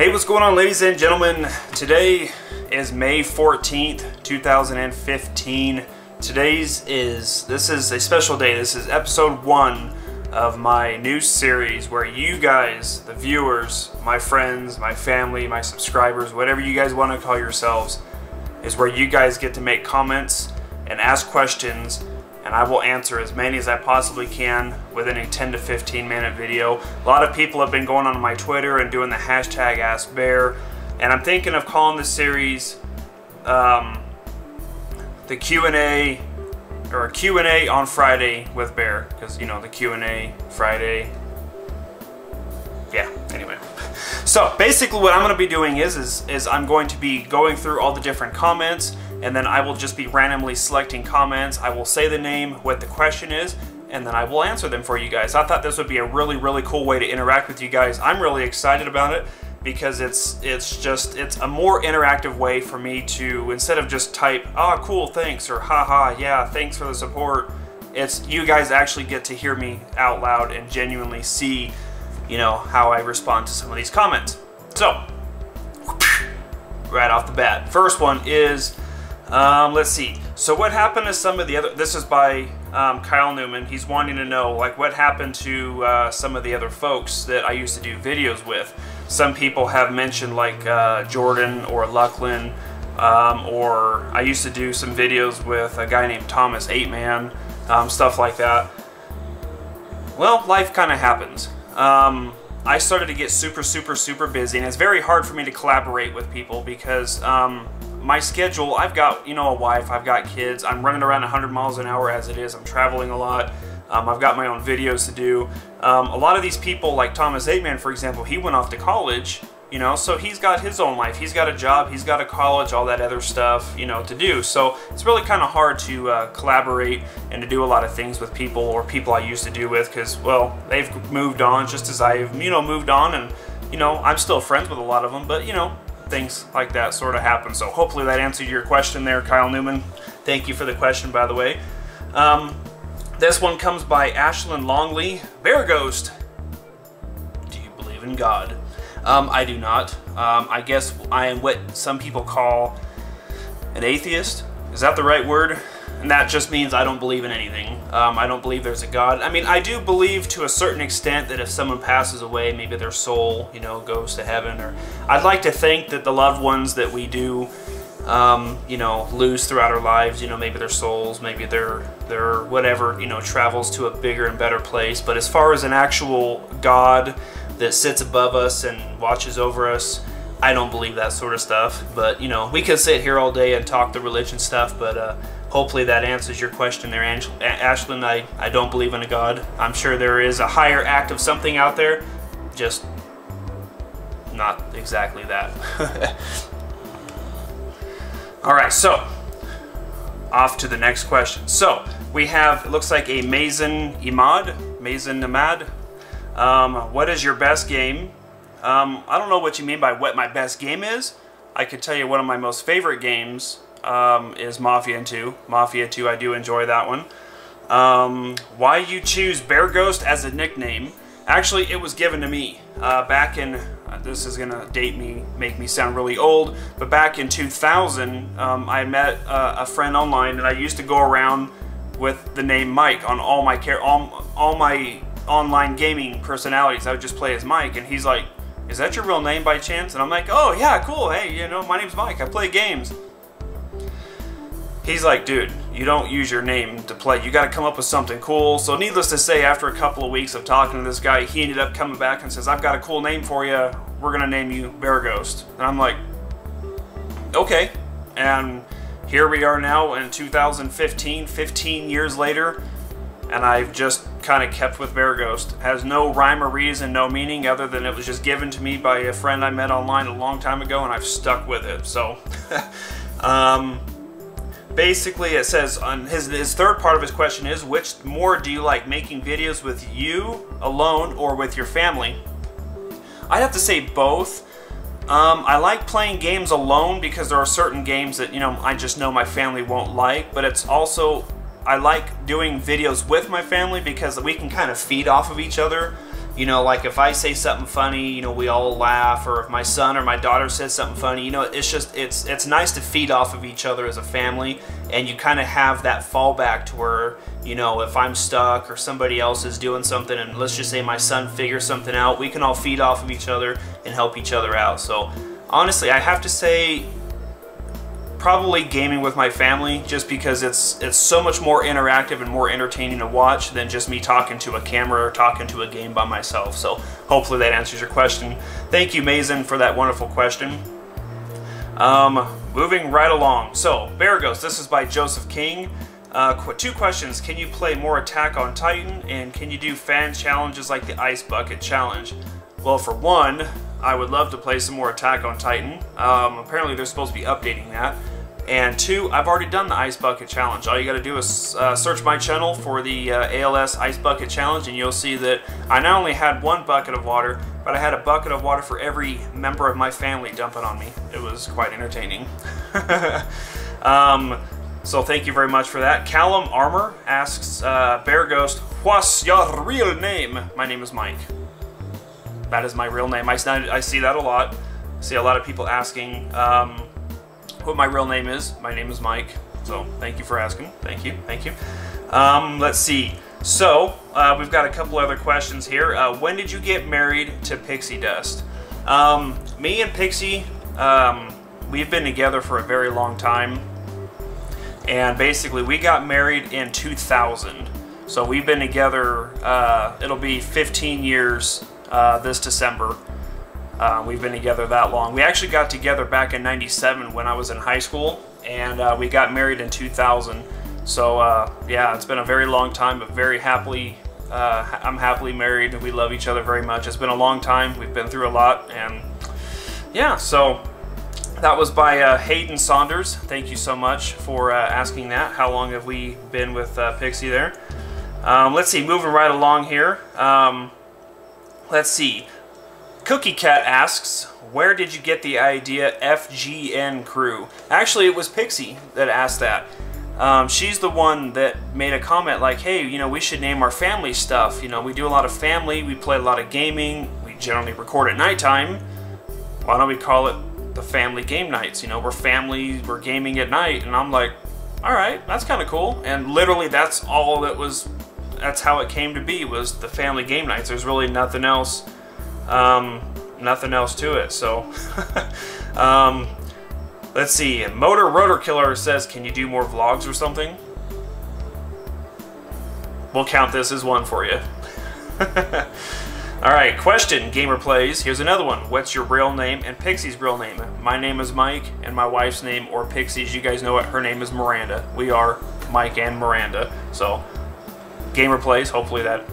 Hey, what's going on, ladies and gentlemen? Today is May 14th, 2015. This is a special day. This is episode 1 of my new series where you guys, the viewers, my friends, my family, my subscribers, whatever you guys want to call yourselves, is where you guys get to make comments and ask questions, and I will answer as many as I possibly can within a 10 to 15 minute video. A lot of people have been going on my Twitter and doing the hashtag #AskBere, and I'm thinking of calling this series the Q&A, or a Q&A on Friday with Bere, because, you know, the Q&A Friday. Yeah, anyway. So basically what I'm going to be doing is I'm going to be going through all the different comments, and then I will just be randomly selecting comments. I will say the name, what the question is, and then I will answer them for you guys. I thought this would be a really cool way to interact with you guys. I'm really excited about it because it's a more interactive way for me to, instead of just type, "Oh, cool, thanks," or "Haha, yeah, thanks for the support." It's you guys actually get to hear me out loud and genuinely see, you know, how I respond to some of these comments. So, right off the bat, first one is, let's see. So what happened to some of the other, this is by Kyle Newman. He's wanting to know, like, what happened to some of the other folks that I used to do videos with. Some people have mentioned, like, Jordan or Lucklin, or I used to do some videos with a guy named Thomas 8-Man, stuff like that. Well, life kind of happens. I started to get super busy, and it's very hard for me to collaborate with people because my schedule, I've got, you know, a wife, I've got kids, I'm running around 100 miles an hour as it is, I'm traveling a lot, I've got my own videos to do. A lot of these people, like Thomas 8-Man, for example, he went off to college, you know, so he's got his own life, he's got a job, he's got a college, all that other stuff, you know, to do. So it's really kind of hard to collaborate and to do a lot of things with people, or people I used to do with, because, well, they've moved on just as I've, you know, moved on, and, you know, I'm still friends with a lot of them, but, you know, things like that sort of happen. So hopefully that answered your question there, Kyle Newman. Thank you for the question, by the way. This one comes by Ashlyn Longley. Bereghost, do you believe in God? I do not. I guess I am what some people call an atheist. Is that the right word? And that just means I don't believe in anything. I don't believe there's a God. I mean, I do believe to a certain extent that if someone passes away, maybe their soul, you know, goes to heaven. Or I'd like to think that the loved ones that we do, you know, lose throughout our lives, you know, maybe their souls, maybe their whatever, you know, travels to a bigger and better place. But as far as an actual God that sits above us and watches over us, I don't believe that sort of stuff. But, you know, we could sit here all day and talk the religion stuff, but hopefully that answers your question there, Ashlyn. I don't believe in a God. I'm sure there is a higher act of something out there, just not exactly that. Alright, so off to the next question. So we have, it looks like a Mazen Namad. What is your best game? I don't know what you mean by what my best game is. I could tell you one of my most favorite games is Mafia 2. Mafia 2, I do enjoy that one. Why you choose Bereghost as a nickname? Actually, it was given to me back in, this is going to date me, make me sound really old, but back in 2000, I met a friend online, and I used to go around with the name Mike on all my online gaming personalities. I would just play as Mike, and he's like, "Is that your real name by chance?" And I'm like, "Oh yeah, cool, hey, you know, my name's Mike, I play games." He's like, "Dude, you don't use your name to play, you gotta come up with something cool." So needless to say, after a couple of weeks of talking to this guy, he ended up coming back and says, "I've got a cool name for you, we're gonna name you Bereghost." And I'm like, okay. And here we are now in 2015, 15 years later, and I've just kind of kept with Bereghost. It has no rhyme or reason, no meaning, other than it was just given to me by a friend I met online a long time ago, and I've stuck with it. So, basically it says, on his third part of his question is, which more do you like, making videos with you alone or with your family? I'd have to say both. I like playing games alone because there are certain games that, you know, I just know my family won't like, but it's also, I like doing videos with my family because we can kind of feed off of each other. you know, like if I say something funny, you know, we all laugh, or if my son or my daughter says something funny, you know, it's just, it's nice to feed off of each other as a family, and you kind of have that fallback to where, you know, if I'm stuck or somebody else is doing something, and let's just say my son figures something out, we can all feed off of each other and help each other out. So honestly, I have to say probably gaming with my family, just because it's so much more interactive and more entertaining to watch than just me talking to a camera or talking to a game by myself. So hopefully that answers your question. Thank you, Mason, for that wonderful question. Moving right along. So, Bereghost, this is by Joseph King. 2 questions. Can you play more Attack on Titan? And can you do fan challenges like the Ice Bucket Challenge? Well, for one, I would love to play some more Attack on Titan. Apparently they're supposed to be updating that. And 2, I've already done the Ice Bucket Challenge. All you gotta do is search my channel for the ALS Ice Bucket Challenge, and you'll see that I not only had 1 bucket of water, but I had a bucket of water for every member of my family dumping on me. It was quite entertaining. So thank you very much for that. Callum Armour asks, Bereghost, what's your real name? My name is Mike. That is my real name. I see that a lot. I see a lot of people asking what my real name is. My name is Mike. So thank you for asking. Thank you. Thank you. Let's see. So we've got a couple other questions here. When did you get married to Pixie Dust? Me and Pixie, we've been together for a very long time. And basically we got married in 2000. So we've been together, it'll be 15 years this December. We've been together that long. We actually got together back in '97 when I was in high school, and we got married in 2000. So yeah, it's been a very long time, but very happily, I'm happily married. We love each other very much. It's been a long time. We've been through a lot, and yeah, so that was by Hayden Saunders. Thank you so much for asking that. How long have we been with Pixie there? Let's see, moving right along here. Let's see. Cookie Cat asks, where did you get the idea FGN Crew? Actually, it was Pixie that asked that. She's the one that made a comment like, hey, you know, we should name our family stuff. You know, we do a lot of family, we play a lot of gaming, we generally record at nighttime. Why don't we call it the Family Game Nights? You know, we're family, we're gaming at night. And I'm like, all right, that's kind of cool. And literally that's all that was, that's how it came to be, was the Family Game Nights. There's really nothing else. Nothing else to it. So let's see. Motor Rotor Killer says, can you do more vlogs or something? We'll count this as one for you. Alright, question, Gamer Plays. Here's another one. What's your real name and Pixie's real name? My name is Mike, and my wife's name, or Pixie's, you guys know it, her name is Miranda. We are Mike and Miranda. So, Gamer Plays, hopefully that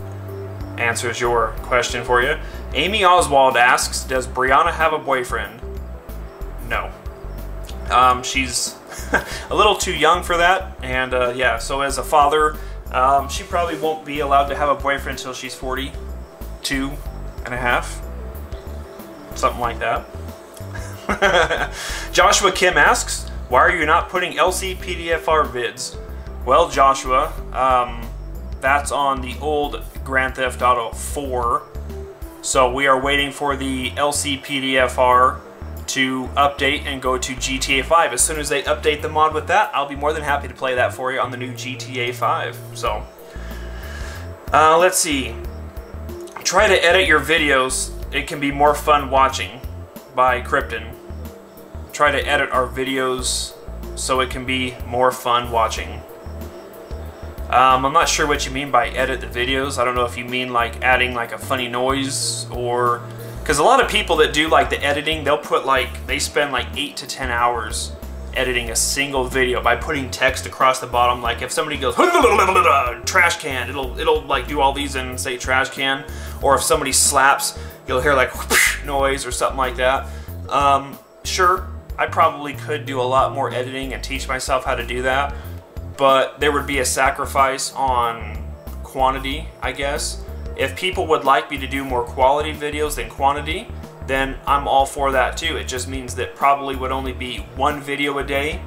answers your question for you. Amy Oswald asks, does Brianna have a boyfriend? No. She's a little too young for that, and yeah, so as a father, she probably won't be allowed to have a boyfriend until she's 42 and a half. Something like that. Joshua Kim asks, why are you not putting LCPDFR vids? Well, Joshua, that's on the old Grand Theft Auto 4. So we are waiting for the LCPDFR to update and go to GTA 5. As soon as they update the mod with that, I'll be more than happy to play that for you on the new GTA 5. So, let's see. Try to edit your videos. It can be more fun watching, by Krypton. Try to edit our videos so it can be more fun watching. I'm not sure what you mean by edit the videos. I don't know if you mean like adding like a funny noise, or because a lot of people that do like the editing, they'll put like, they spend like 8 to 10 hours editing a single video by putting text across the bottom. Like if somebody goes trash can, it'll like do all these and say trash can, or if somebody slaps, you'll hear like noise or something like that. Sure, I probably could do a lot more editing and teach myself how to do that, but there would be a sacrifice on quantity, I guess. If people would like me to do more quality videos than quantity, then I'm all for that too. It just means that probably would only be one video a day,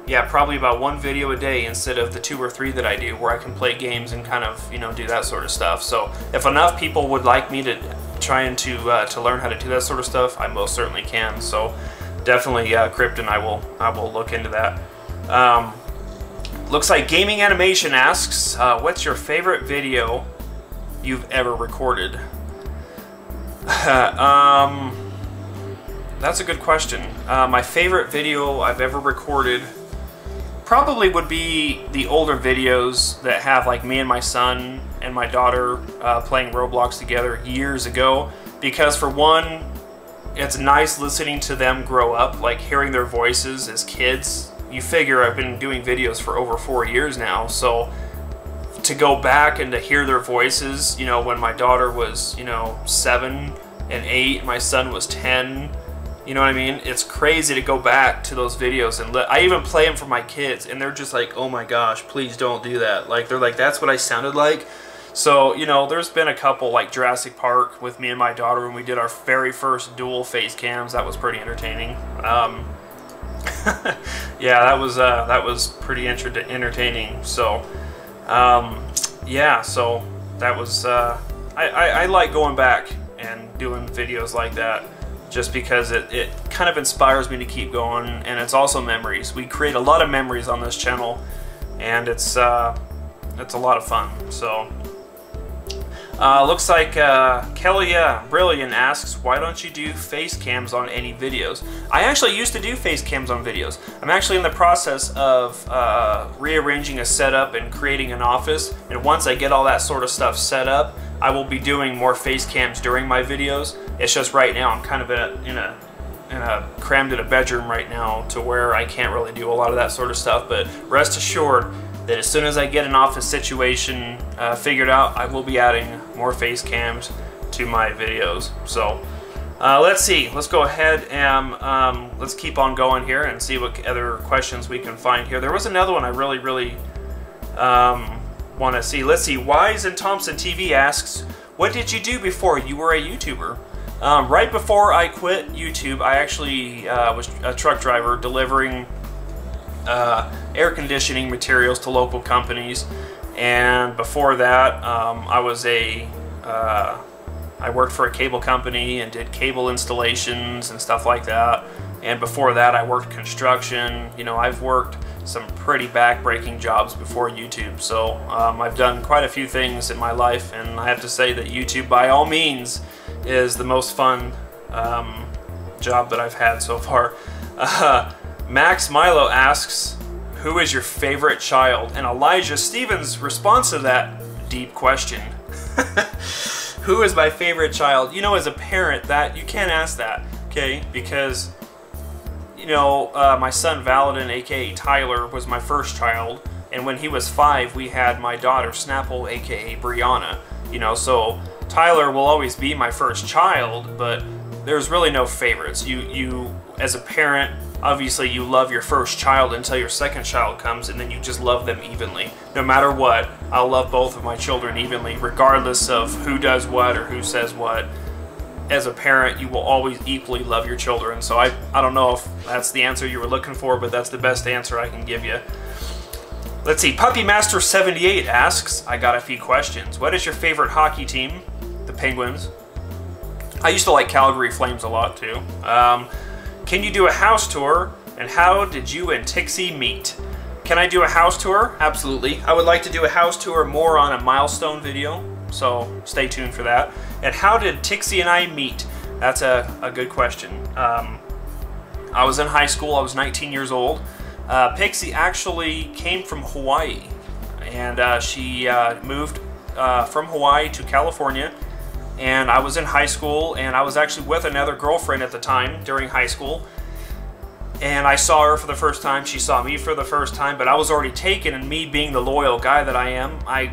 yeah, probably about 1 video a day instead of the 2 or 3 that I do, where I can play games and kind of, you know, do that sort of stuff. So if enough people would like me to try and to learn how to do that sort of stuff, I most certainly can. So definitely, Krypton, I will look into that. Looks like Gaming Animation asks, what's your favorite video you've ever recorded? That's a good question. My favorite video I've ever recorded probably would be the older videos that have like me and my son and my daughter playing Roblox together years ago, because for one, it's nice listening to them grow up, like hearing their voices as kids. You figure I've been doing videos for over 4 years now, so to go back and to hear their voices, you know, when my daughter was, you know, 7 and 8, my son was 10, you know what I mean? It's crazy to go back to those videos, and I even play them for my kids, and they're just like, oh my gosh, please don't do that. Like, they're like, that's what I sounded like. So, you know, there's been a couple, like Jurassic Park with me and my daughter when we did our very first dual face cams. That was pretty entertaining. Yeah, that was pretty entertaining. So, yeah, so that was, I like going back and doing videos like that, just because it kind of inspires me to keep going, and it's also memories. We create a lot of memories on this channel, and it's a lot of fun. So, looks like Kelly Brilliant asks, why don't you do face cams on any videos? I actually used to do face cams on videos. I'm actually in the process of rearranging a setup and creating an office, and once I get all that sort of stuff set up, I will be doing more face cams during my videos. It's just right now I'm kind of crammed in a bedroom right now to where I can't really do a lot of that sort of stuff, but rest assured that as soon as I get an office situation figured out, I will be adding more face cams to my videos. So let's see, let's go ahead and let's keep on going here and see what other questions we can find here. There was another one I really want to see. Let's see, Wise and Thompson TV asks, what did you do before you were a YouTuber? Right before I quit YouTube, I actually was a truck driver delivering air conditioning materials to local companies, and before that I worked for a cable company and did cable installations and stuff like that, and before that I worked construction. You know, I've worked some pretty back-breaking jobs before YouTube, so I've done quite a few things in my life, and I have to say that YouTube by all means is the most fun job that I've had so far. Max Milo asks, who is your favorite child? And Elijah Stevens' response to that deep question. Who is my favorite child? You know, as a parent, that you can't ask that, okay? Because, you know, my son Valadin, aka Tyler, was my first child, and when he was 5, we had my daughter Snapple, aka Brianna. You know, so Tyler will always be my first child, but there's really no favorites. You as a parent, obviously you love your first child until your second child comes, and then you just love them evenly. No matter what, I'll love both of my children evenly, regardless of who does what or who says what. As a parent, you will always equally love your children. So I don't know if that's the answer you were looking for, but that's the best answer I can give you. Let's see, Puppy Master 78 asks, I got a few questions. What is your favorite hockey team? The Penguins. I used to like Calgary Flames a lot too. Can you do a house tour? And how did you and Tixie meet? Can I do a house tour? Absolutely. I would like to do a house tour more on a milestone video, so stay tuned for that. And how did Tixie and I meet? That's a good question. I was in high school. I was 19 years old. Pixie actually came from Hawaii, and she moved from Hawaii to California, and I was in high school, and I was actually with another girlfriend at the time during high school, and I saw her for the first time, she saw me for the first time, but I was already taken, and me being the loyal guy that I am, I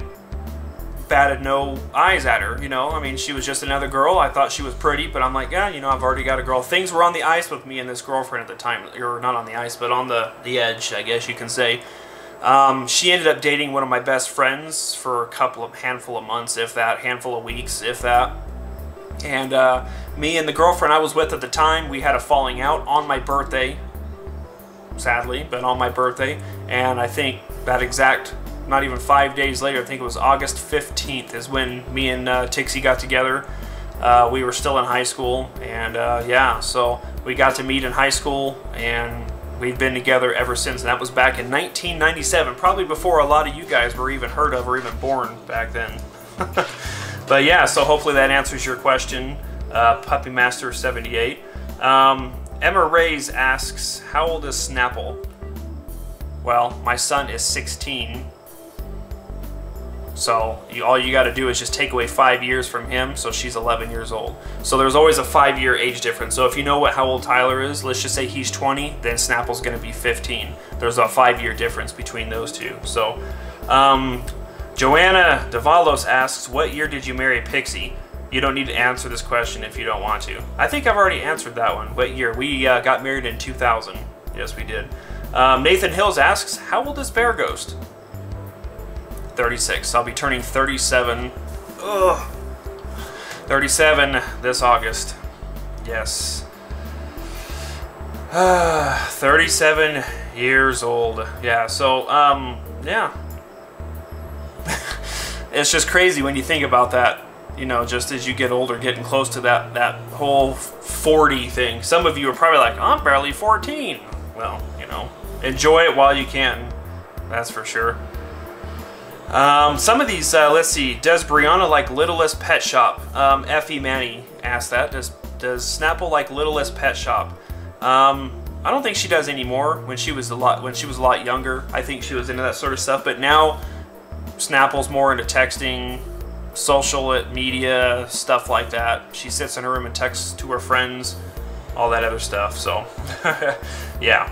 batted no eyes at her, you know. I mean, she was just another girl. I thought she was pretty, but I'm like, yeah, you know, I've already got a girl. Things were on the ice with me and this girlfriend at the time, or not on the ice, but on the edge, I guess you can say. She ended up dating one of my best friends for a handful of months, if that, handful of weeks, if that. And me and the girlfriend I was with at the time, we had a falling out on my birthday. sadly, but on my birthday. And I think that exact, not even 5 days later, I think it was August 15th is when me and Pixie got together. We were still in high school, and yeah, so we got to meet in high school, and we've been together ever since. And that was back in 1997, probably before a lot of you guys were even heard of or even born back then. But yeah, so hopefully that answers your question, Puppy Master 78. Emma Reyes asks, how old is Snapple? Well, my son is 16. So all you got to do is just take away 5 years from him, so she's 11 years old. So there's always a 5-year age difference. So if you know how old Tyler is, let's just say he's 20, then Snapple's going to be 15. There's a 5-year difference between those two. So Joanna Davalos asks, what year did you marry Pixie? You don't need to answer this question if you don't want to. I think I've already answered that one. What year? We got married in 2000. Yes, we did. Nathan Hills asks, how old is Bereghost? 36. I'll be turning 37. Ugh. 37 this August. Yes. 37 years old. Yeah, so, yeah. It's just crazy when you think about that. You know, just as you get older, getting close to that whole 40 thing. Some of you are probably like, I'm barely 14. Well, you know, enjoy it while you can. That's for sure. Some of these, let's see, does Brianna like Littlest Pet Shop? F.E. Manny asked that. Does Snapple like Littlest Pet Shop? I don't think she does anymore. When she was a lot younger, I think she was into that sort of stuff. But now, Snapple's more into texting, social media, stuff like that. She sits in her room and texts to her friends, all that other stuff. So, yeah.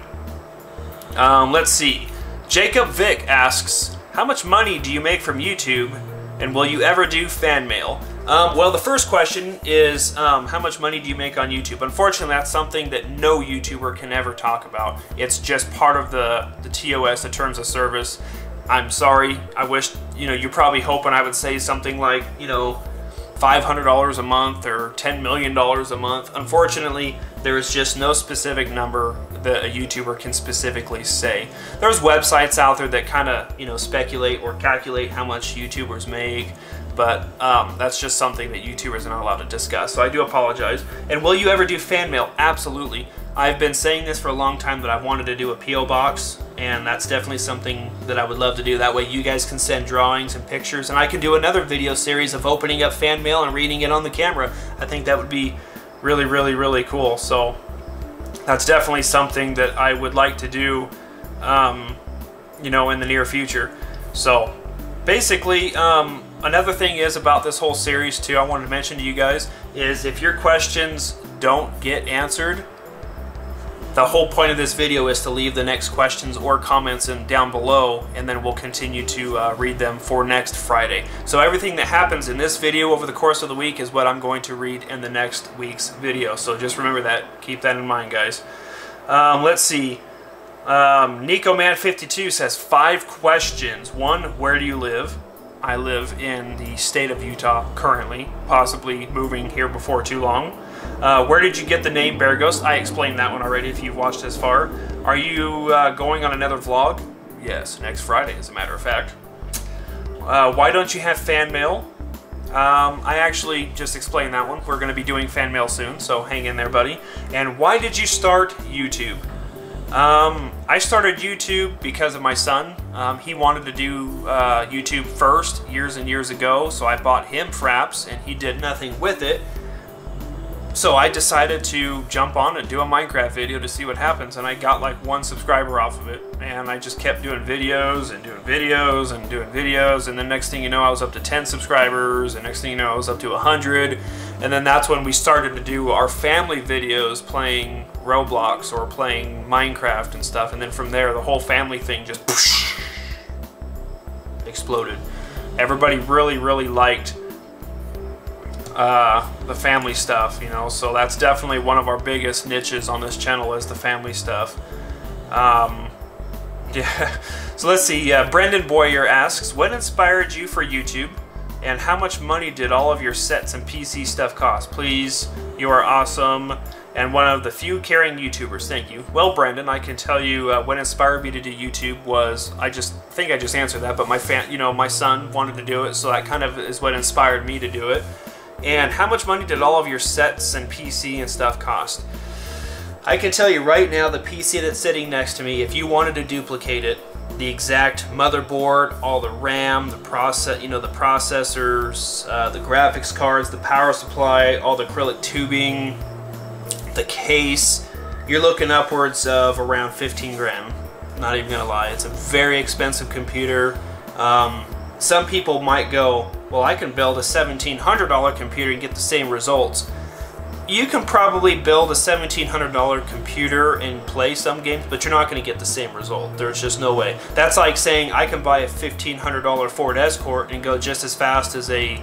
Let's see. Jacob Vick asks, how much money do you make from YouTube, and will you ever do fan mail? Well, the first question is, how much money do you make on YouTube? Unfortunately, that's something that no YouTuber can ever talk about. It's just part of the TOS, the Terms of Service. I'm sorry. I wish, you know, you're probably hoping I would say something like, you know, $500 a month or $10 million a month. Unfortunately, there is just no specific number that a YouTuber can specifically say. There's websites out there that kind of, you know, speculate or calculate how much YouTubers make, but that's just something that YouTubers are not allowed to discuss, so I do apologize. And will you ever do fan mail? Absolutely. I've been saying this for a long time that I've wanted to do a P.O. box, and that's definitely something that I would love to do. That way you guys can send drawings and pictures, and I can do another video series of opening up fan mail and reading it on the camera. I think that would be really, really, really cool. So that's definitely something that I would like to do, you know, in the near future. So basically, another thing is about this whole series too, I wanted to mention to you guys, is if your questions don't get answered, the whole point of this video is to leave the next questions or comments down below, and then we'll continue to read them for next Friday. So everything that happens in this video over the course of the week is what I'm going to read in the next week's video. So just remember that. Keep that in mind, guys. Let's see. NicoMan52 says 5 questions. 1, where do you live? I live in the state of Utah currently, possibly moving here before too long. Where did you get the name Bereghost? I explained that one already if you've watched this far. Are you going on another vlog? Yes, next Friday as a matter of fact. Why don't you have fan mail? I actually just explained that one. We're going to be doing fan mail soon, so hang in there, buddy. And why did you start YouTube? I started YouTube because of my son. He wanted to do YouTube first years and years ago, so I bought him Fraps, and he did nothing with it. So I decided to jump on and do a Minecraft video to see what happens, and I got like 1 subscriber off of it, and I just kept doing videos and doing videos and doing videos, and then next thing you know I was up to 10 subscribers, and next thing you know I was up to 100, and then that's when we started to do our family videos playing Roblox or playing Minecraft and stuff, and then from there the whole family thing just exploded. Everybody really, really liked the family stuff, you know, so that's definitely one of our biggest niches on this channel is the family stuff. Yeah, so let's see, Brendan Boyer asks, what inspired you for YouTube, and how much money did all of your sets and PC stuff cost? Please, you are awesome, and one of the few caring YouTubers. Thank you. Well, Brendan, I can tell you what inspired me to do YouTube was, I think I just answered that, but my son wanted to do it, so that kind of is what inspired me to do it. And how much money did all of your sets and PC and stuff cost? I can tell you right now, the PC that's sitting next to me, if you wanted to duplicate it, the exact motherboard, all the RAM, the processors, the graphics cards, the power supply, all the acrylic tubing, the case, you're looking upwards of around 15 grand. Not even gonna lie, it's a very expensive computer. Some people might go, well, I can build a $1,700 computer and get the same results. You can probably build a $1,700 computer and play some games, but you're not going to get the same result. There's just no way. That's like saying I can buy a $1,500 Ford Escort and go just as fast as a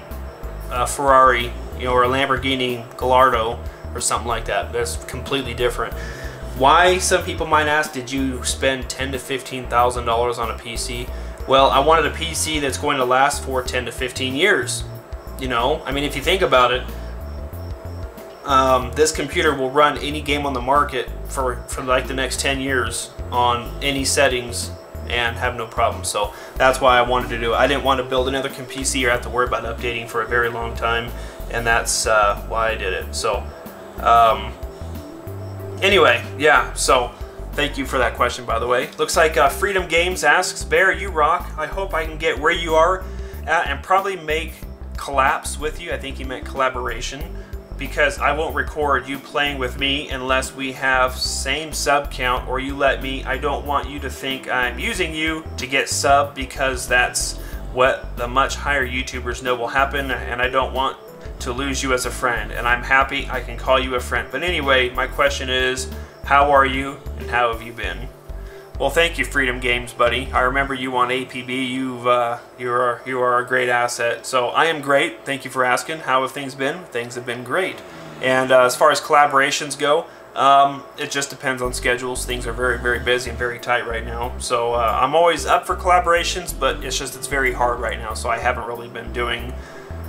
Ferrari, or a Lamborghini Gallardo or something like that. That's completely different. Why, some people might ask, did you spend $10,000 to $15,000 on a PC? Well, I wanted a PC that's going to last for 10 to 15 years. I mean, if you think about it, this computer will run any game on the market for like the next 10 years on any settings and have no problem. So that's why I wanted to do it. I didn't want to build another PC or have to worry about updating for a very long time, and that's why I did it. So anyway, yeah, so thank you for that question, by the way. Looks like Freedom Games asks, Bear, you rock. I hope I can get where you are at and probably make collabs with you. I think he meant collaboration, because I won't record you playing with me unless we have same sub count, or you let me. I don't want you to think I'm using you to get sub, because that's what the much higher YouTubers know will happen, and I don't want to lose you as a friend, and I'm happy I can call you a friend. But anyway, my question is, how are you and how have you been? Well, thank you, Freedom Games, buddy. I remember you on APB. You are a great asset. So I am great. Thank you for asking. How have things been? Things have been great. And as far as collaborations go, it just depends on schedules. Things are very, very busy and very tight right now. So I'm always up for collaborations, but it's very hard right now. So I haven't really been doing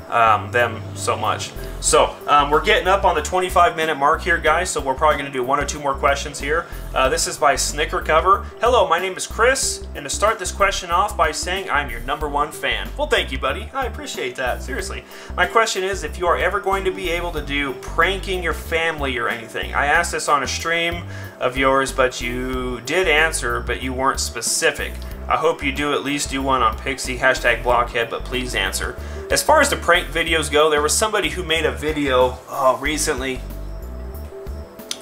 them so much. So we're getting up on the 25-minute mark here, guys, so we're probably going to do 1 or 2 more questions here. This is by Snicker Cover. Hello, my name is Chris, and to start this question off by saying I'm your #1 fan. Well, thank you, buddy. I appreciate that, seriously. My question is if you are ever going to be able to do pranking your family or anything. I asked this on a stream of yours, but you did answer, but you weren't specific. I hope you do at least do one on Pixie, #blockhead, but please answer. As far as the prank videos go, there was somebody who made a video recently.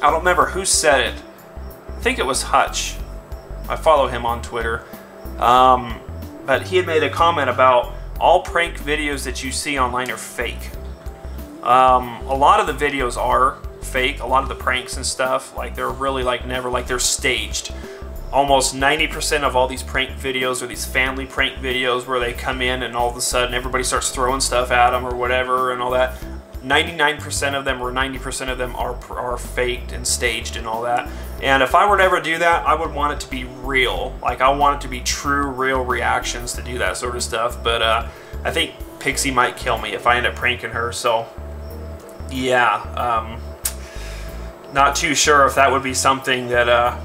I don't remember who said it. I think it was Hutch. I follow him on Twitter. But he had made a comment about all prank videos that you see online are fake. A lot of the videos are fake. A lot of the pranks and stuff, like they're really they're staged. Almost 90% of all these prank videos are these family prank videos where they come in and all of a sudden everybody starts throwing stuff at them or whatever and all that. 99% of them or 90% of them are faked and staged and all that. And if I were to ever do that, I would want it to be real. Like, I want it to be true, real reactions to do that sort of stuff. But I think Pixie might kill me if I end up pranking her. So, yeah. Not too sure if that would be something that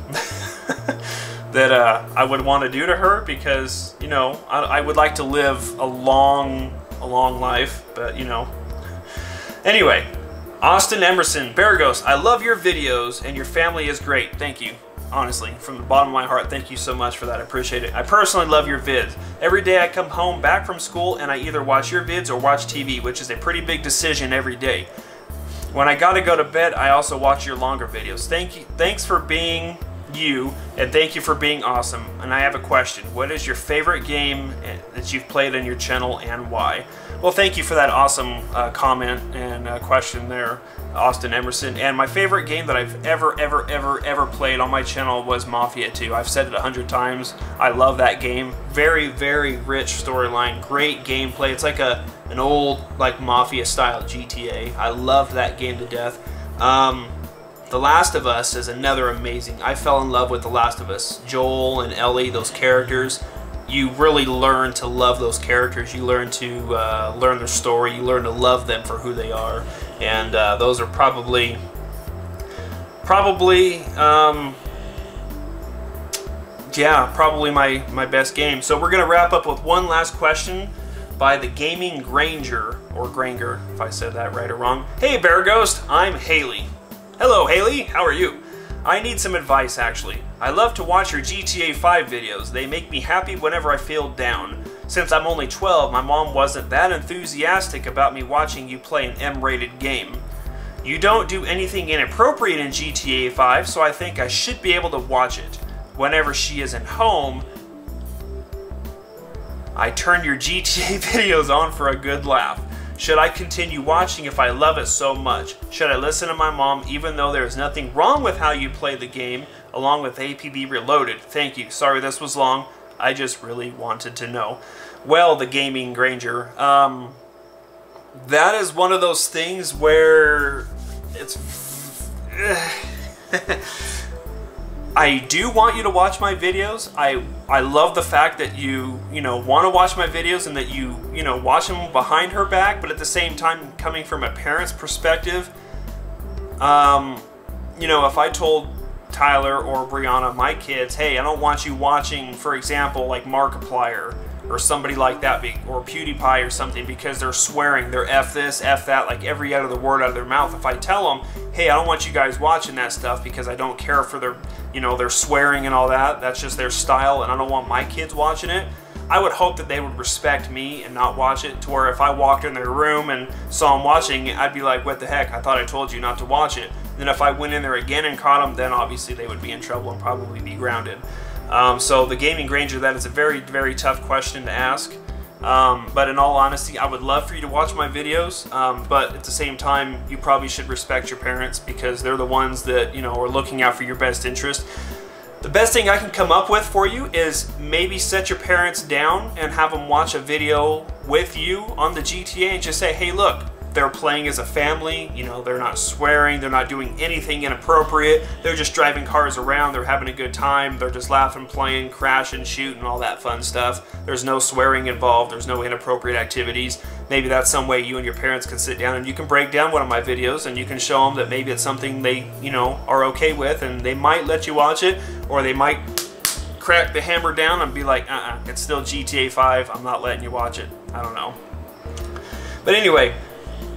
that I would want to do to her, because I would like to live a long life, but anyway. Austin Emerson, Bereghost, I love your videos and your family is great. Thank you, honestly, from the bottom of my heart. Thank you so much for that. I appreciate it. I personally love your vids. Every day I come home back from school and I either watch your vids or watch TV, which is a pretty big decision every day. When I gotta go to bed, I also watch your longer videos. Thanks for being you, and thank you for being awesome. And I have a question. What is your favorite game that you've played on your channel and why? Well, thank you for that awesome comment and question there, Austin Emerson. And my favorite game that I've ever played on my channel was Mafia 2. I've said it 100 times. I love that game. Very, very rich storyline. Great gameplay. It's like an old Mafia style GTA. I loved that game to death. The Last of Us is another amazing. I fell in love with The Last of Us. Joel and Ellie, those characters. You really learn to love those characters. You learn to learn their story. You learn to love them for who they are. And those are probably probably, yeah, probably my best game. So we're going to wrap up with one last question by the Gaming Granger, or Granger, if I said that right or wrong. Hey, Bear Ghost, I'm Haley. Hello, Haley. How are you? I need some advice, actually. I love to watch your GTA 5 videos. They make me happy whenever I feel down. Since I'm only 12, my mom wasn't that enthusiastic about me watching you play an M-rated game. You don't do anything inappropriate in GTA 5, so I think I should be able to watch it. Whenever she isn't home, I turn your GTA videos on for a good laugh. Should I continue watching if I love it so much? Should I listen to my mom even though there is nothing wrong with how you play the game, along with APB Reloaded? Thank you. Sorry this was long. I just really wanted to know. Well, the Gaming Granger, that is one of those things where it's... I do want you to watch my videos. I love the fact that you want to watch my videos and that you watch them behind her back, but at the same time, coming from a parent's perspective, if I told Tyler or Brianna, my kids, hey, I don't want you watching, for example, like Markiplier or somebody like that, or PewDiePie or something, because they're swearing, they're F this, F that, like every other word out of their mouth. If I tell them, hey, I don't want you guys watching that stuff because I don't care for their, their swearing and all that, that's just their style, and I don't want my kids watching it, I would hope that they would respect me and not watch it, to where if I walked in their room and saw them watching it, I'd be like, what the heck, I thought I told you not to watch it. And then if I went in there again and caught them, then obviously they would be in trouble and probably be grounded. So the Gaming Granger, that is a very, very tough question to ask. But in all honesty, I would love for you to watch my videos, but at the same time, you probably should respect your parents, because they're the ones that, are looking out for your best interest. The best thing I can come up with for you is maybe set your parents down and have them watch a video with you on the GTA and just say, hey, look, they're playing as a family, they're not swearing, they're not doing anything inappropriate, they're just driving cars around, they're having a good time, they're just laughing, playing, crashing, shooting, all that fun stuff. There's no swearing involved, there's no inappropriate activities. Maybe that's some way you and your parents can sit down and you can break down one of my videos and you can show them that maybe it's something they, are okay with, and they might let you watch it, or they might crack the hammer down and be like, it's still GTA 5, I'm not letting you watch it. I don't know. But anyway,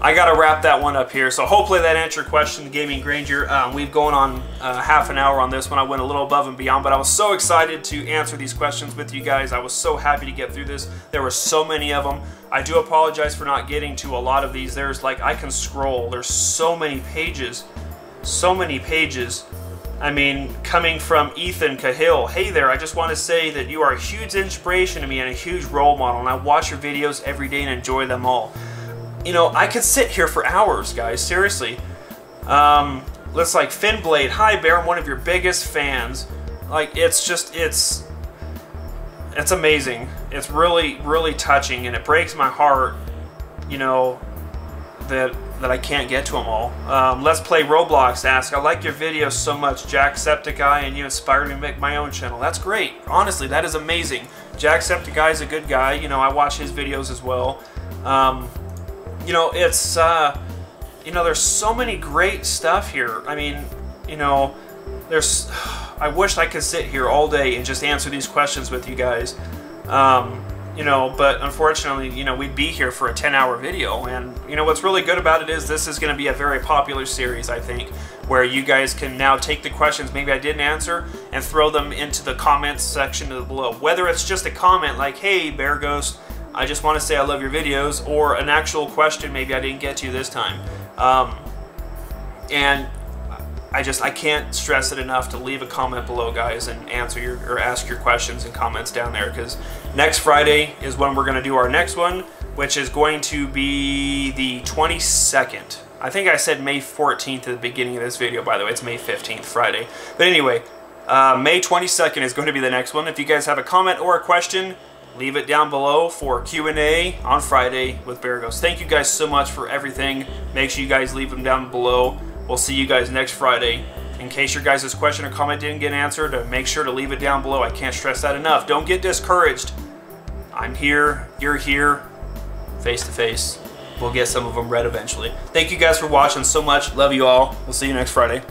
I gotta wrap that one up here. So hopefully that answered your question, Gaming Granger. We've gone on half an hour on this one. I went a little above and beyond, but I was so excited to answer these questions with you guys. I was so happy to get through this. There were so many of them. I do apologize for not getting to a lot of these. There's I can scroll. There's so many pages. So many pages. I mean, coming from Ethan Cahill. Hey there, I just want to say that you are a huge inspiration to me and a huge role model, and I watch your videos every day and enjoy them all. I could sit here for hours, guys, seriously. Let's Finblade, hi Bear, I'm one of your biggest fans. It's amazing. It's really, really touching, and it breaks my heart, that I can't get to them all. Let's Play Roblox asks, I like your videos so much, Jacksepticeye, and you inspired me to make my own channel. That's great. Honestly, that is amazing. Jacksepticeye is a good guy. I watch his videos as well. It's, there's so many great stuff here. I mean, I wish I could sit here all day and just answer these questions with you guys. But unfortunately, we'd be here for a 10-hour video. And, what's really good about it is this is going to be a very popular series, I think, where you guys can now take the questions maybe I didn't answer and throw them into the comments section below. Whether it's just a comment like, hey, Bear Ghost, I just want to say I love your videos, or an actual question maybe I didn't get to this time. And I can't stress it enough to leave a comment below, guys, and answer or ask your questions and comments down there, because next Friday is when we're going to do our next one, which is going to be the 22nd. I think I said May 14th at the beginning of this video, by the way. It's May 15th, Friday. But anyway, May 22nd is going to be the next one. If you guys have a comment or a question, leave it down below for Q&A on Friday with Bereghostgames. Thank you guys so much for everything. Make sure you guys leave them down below. We'll see you guys next Friday. In case your guys' question or comment didn't get answered, make sure to leave it down below. I can't stress that enough. Don't get discouraged. I'm here. You're here. Face to face. We'll get some of them read eventually. Thank you guys for watching so much. Love you all. We'll see you next Friday.